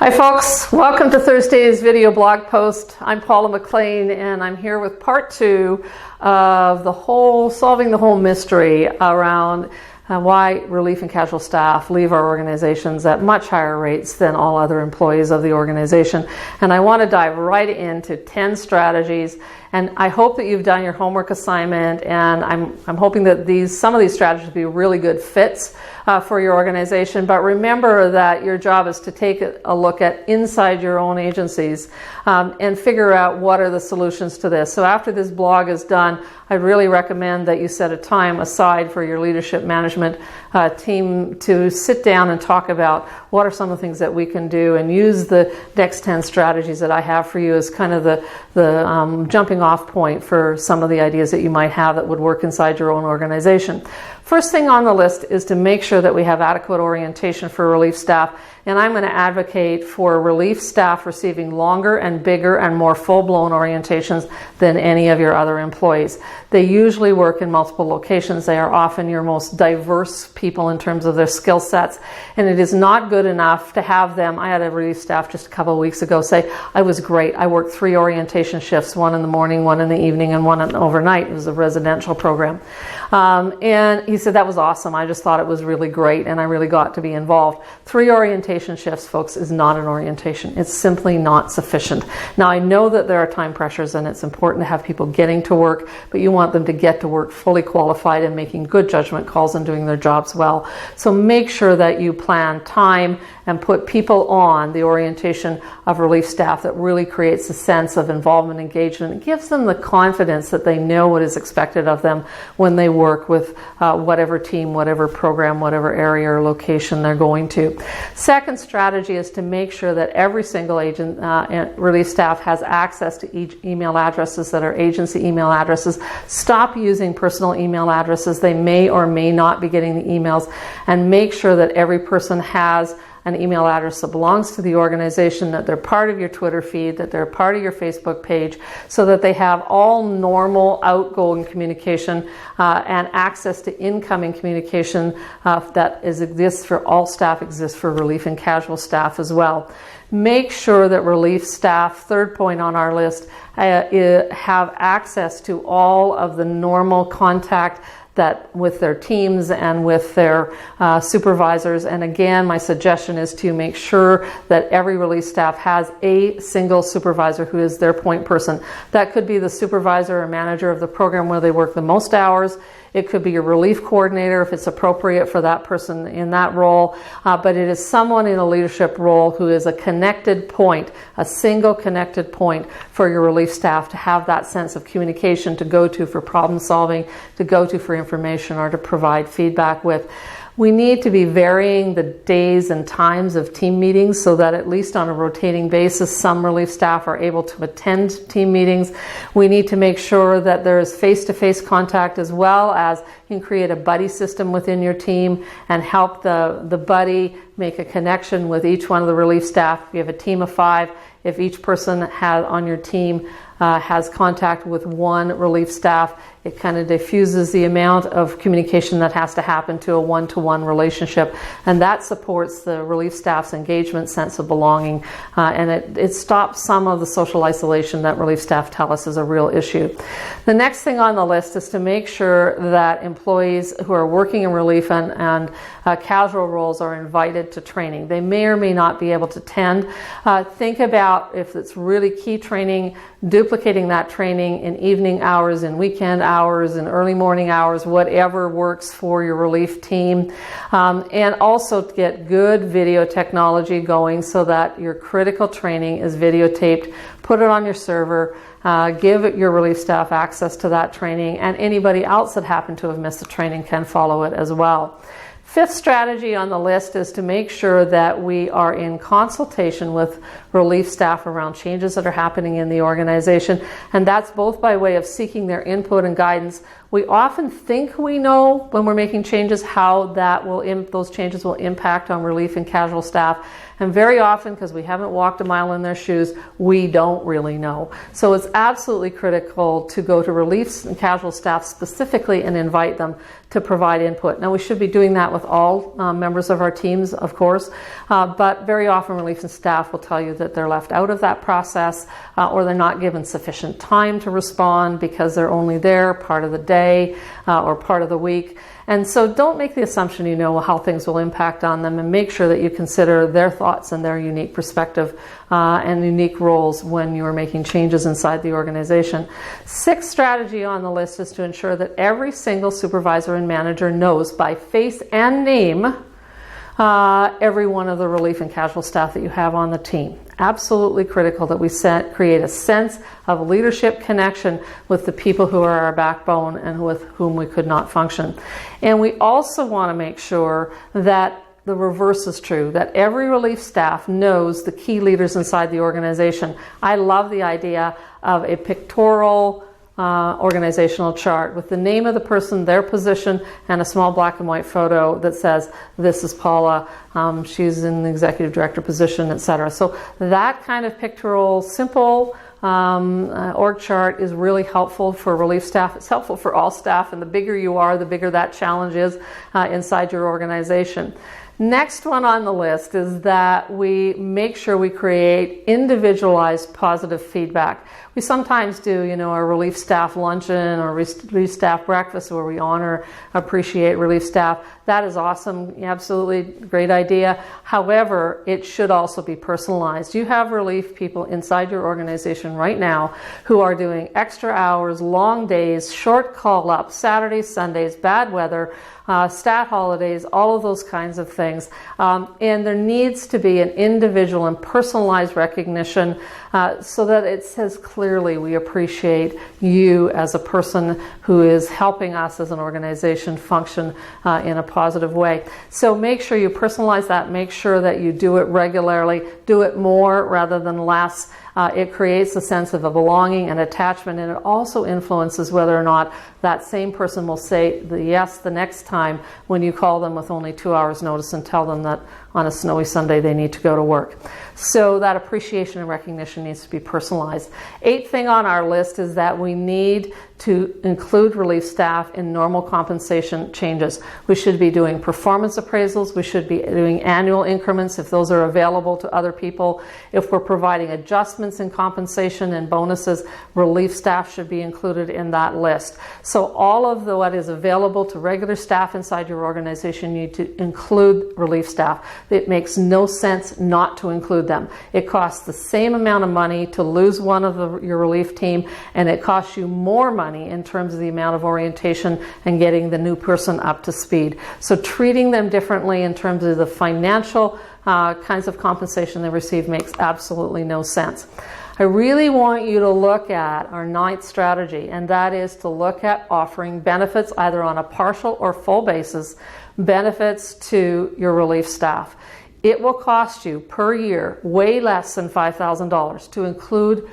Hi folks, welcome to Thursday's video blog post. I'm Paula MacLean and I'm here with part 2 of solving the whole mystery around why relief and casual staff leave our organizations at much higher rates than all other employees of the organization. And I want to dive right into 10 strategies, and I hope that you've done your homework assignment, and I'm hoping that some of these strategies will be really good fits for your organization. But remember that your job is to take a look at inside your own agencies and figure out what are the solutions to this. So after this blog is done, I really recommend that you set a time aside for your leadership management team to sit down and talk about what are some of the things that we can do, and use the next 10 strategies that I have for you as kind of the jumping off point for some of the ideas that you might have that would work inside your own organization. First thing on the list is to make sure that we have adequate orientation for relief staff, and I'm going to advocate for relief staff receiving longer and bigger and more full-blown orientations than any of your other employees. They usually work in multiple locations. They are often your most diverse people in terms of their skill sets, and it is not good enough to have them. I had a relief staff just a couple of weeks ago say, I was great. I worked 3 orientation shifts, one in the morning, one in the evening, and one overnight. It was a residential program. And he said, that was awesome. I just thought it was really great, and I really got to be involved. 3 orientation shifts, folks, is not an orientation. It's simply not sufficient. Now, I know that there are time pressures, and it's important to have people getting to work, but you want them to get to work fully qualified and making good judgment calls and doing their jobs well. So make sure that you plan time and put people on the orientation of relief staff that really creates a sense of involvement, engagement. It gives them the confidence that they know what is expected of them when they work with whatever team, whatever program, whatever area or location they're going to. Second strategy is to make sure that every single agent relief staff has access to each email addresses that are agency email addresses. Stop using personal email addresses. They may or may not be getting the emails, and make sure that every person has an email address that belongs to the organization, that they're part of your Twitter feed, that they're part of your Facebook page, so that they have all normal outgoing communication and access to incoming communication that exists for all staff, exists for relief and casual staff as well. Make sure that relief staff, third point on our list, have access to all of the normal contact that with their teams and with their supervisors. And again, my suggestion is to make sure that every relief staff has a single supervisor who is their point person. That could be the supervisor or manager of the program where they work the most hours. It could be your relief coordinator if it's appropriate for that person in that role, but it is someone in a leadership role who is a connected point, a single connected point for your relief staff to have that sense of communication to go to for problem solving, to go to for information, or to provide feedback with. We need to be varying the days and times of team meetings so that at least on a rotating basis, some relief staff are able to attend team meetings. We need to make sure that there is face-to-face contact, as well as you can create a buddy system within your team and help the buddy make a connection with each one of the relief staff. If you have a team of 5, if each person on your team has contact with one relief staff, it kind of diffuses the amount of communication that has to happen to a one-to-one relationship, and that supports the relief staff's engagement, sense of belonging, and it stops some of the social isolation that relief staff tell us is a real issue. The next thing on the list is to make sure that employees who are working in relief and casual roles are invited to training. They may or may not be able to attend. Think about, if it's really key training, duplicating that training in evening hours, in weekend hours, in early morning hours, whatever works for your relief team. And also to get good video technology going so that your critical training is videotaped. Put it on your server. Give your relief staff access to that training, and anybody else that happened to have missed the training can follow it as well. Fifth strategy on the list is to make sure that we are in consultation with relief staff around changes that are happening in the organization, and that's both by way of seeking their input and guidance. We often think we know when we're making changes how those changes will impact on relief and casual staff, And very often, because we haven't walked a mile in their shoes, we don't really know. So it's absolutely critical to go to relief and casual staff specifically and invite them to provide input. Now, we should be doing that with all members of our teams, of course, but very often relief and staff will tell you that they're left out of that process, or they're not given sufficient time to respond because they're only there part of the day or part of the week. And so don't make the assumption you know how things will impact on them, and make sure that you consider their thoughts and their unique perspective and unique roles when you are making changes inside the organization. Sixth strategy on the list is to ensure that every single supervisor and manager knows by face and name every one of the relief and casual staff that you have on the team. Absolutely critical that we create a sense of leadership connection with the people who are our backbone and with whom we could not function. And we also want to make sure that the reverse is true, that every relief staff knows the key leaders inside the organization. I love the idea of a pictorial organizational chart with the name of the person, their position, and a small black and white photo that says, this is Paula, she's in the executive director position, etc. So that kind of pictorial, simple org chart is really helpful for relief staff. It's helpful for all staff, and the bigger you are, the bigger that challenge is inside your organization. Next one on the list is that we make sure we create individualized positive feedback. We sometimes do, our relief staff luncheon or relief staff breakfast where we honor, appreciate relief staff. That is awesome. Absolutely great idea. However, it should also be personalized. You have relief people inside your organization right now who are doing extra hours, long days, short call-ups, Saturdays, Sundays, bad weather, stat holidays, all of those kinds of things. And there needs to be an individual and personalized recognition so that it says clearly we appreciate you as a person who is helping us as an organization function in a positive way. So make sure you personalize that. Make sure that you do it regularly. Do it more rather than less. It creates a sense of a belonging and attachment, and it also influences whether or not that same person will say the yes the next time when you call them with only 2 hours notice and tell them that on a snowy Sunday they need to go to work. So that appreciation and recognition needs to be personalized. Eighth thing on our list is that we need to include relief staff in normal compensation changes. We should be doing performance appraisals. We should be doing annual increments if those are available to other people. If we're providing adjustments in compensation and bonuses, relief staff should be included in that list. So all of what is available to regular staff inside your organization, you need to include relief staff. It makes no sense not to include them. It costs the same amount of money to lose one of your relief team, and it costs you more money in terms of the amount of orientation and getting the new person up to speed. So treating them differently in terms of the financial kinds of compensation they receive makes absolutely no sense. I really want you to look at our ninth strategy, and that is to look at offering benefits either on a partial or full basis, benefits to your relief staff. It will cost you per year way less than $5,000 to include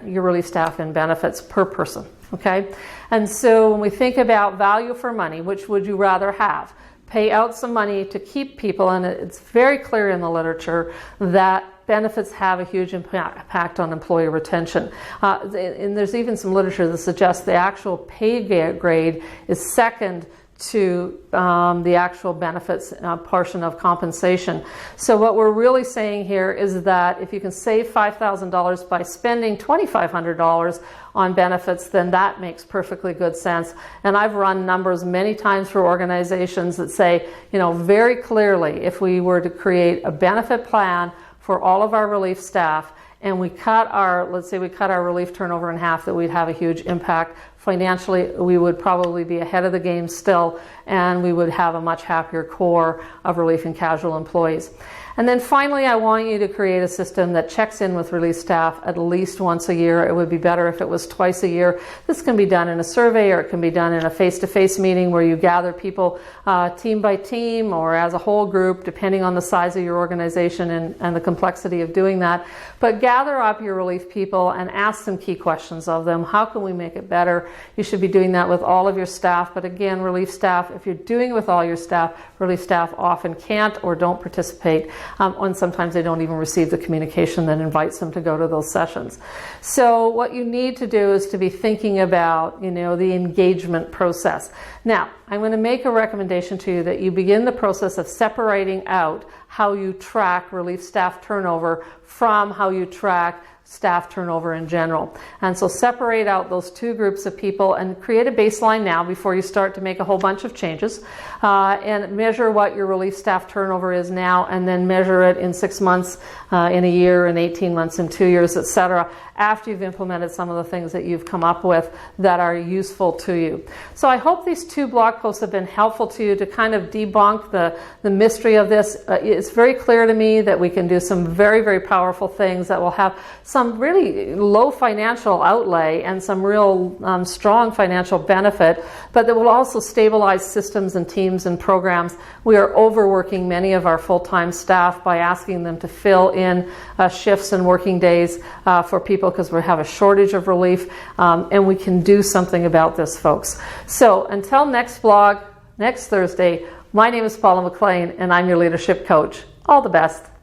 your relief staff in benefits per person. Okay? And so when we think about value for money, which would you rather have? Pay out some money to keep people, and it's very clear in the literature that benefits have a huge impact on employee retention. And there's even some literature that suggests the actual pay grade is second to the actual benefits portion of compensation. So what we're really saying here is that if you can save $5,000 by spending $2,500 on benefits, then that makes perfectly good sense. And I've run numbers many times for organizations that say, very clearly, if we were to create a benefit plan for all of our relief staff, and let's say we cut our relief turnover in half, that we'd have a huge impact. Financially, we would probably be ahead of the game still, and we would have a much happier core of relief and casual employees. And then finally, I want you to create a system that checks in with relief staff at least once a year. It would be better if it was twice a year. This can be done in a survey, or it can be done in a face-to-face meeting where you gather people team by team or as a whole group, depending on the size of your organization and the complexity of doing that. But gather up your relief people and ask some key questions of them. How can we make it better? You should be doing that with all of your staff. But again, relief staff, if you're doing it with all your staff, relief staff often can't or don't participate. and sometimes they don't even receive the communication that invites them to go to those sessions. So what you need to do is to be thinking about, the engagement process. Now, I'm going to make a recommendation to you that you begin the process of separating out how you track relief staff turnover from how you track staff turnover in general. And so separate out those two groups of people and create a baseline now before you start to make a whole bunch of changes, and measure what your relief staff turnover is now, and then measure it in 6 months, in a year, in 18 months, in 2 years, etc., after you've implemented some of the things that you've come up with that are useful to you. So I hope these 2 blog posts have been helpful to you to kind of debunk the mystery of this. It's very clear to me that we can do some very, very powerful things that will have some really low financial outlay and some real strong financial benefit, but that will also stabilize systems and teams and programs. We are overworking many of our full-time staff by asking them to fill in shifts and working days for people because we have a shortage of relief, and we can do something about this, folks. So until next blog, next Thursday, my name is Paula MacLean, and I'm your leadership coach. All the best.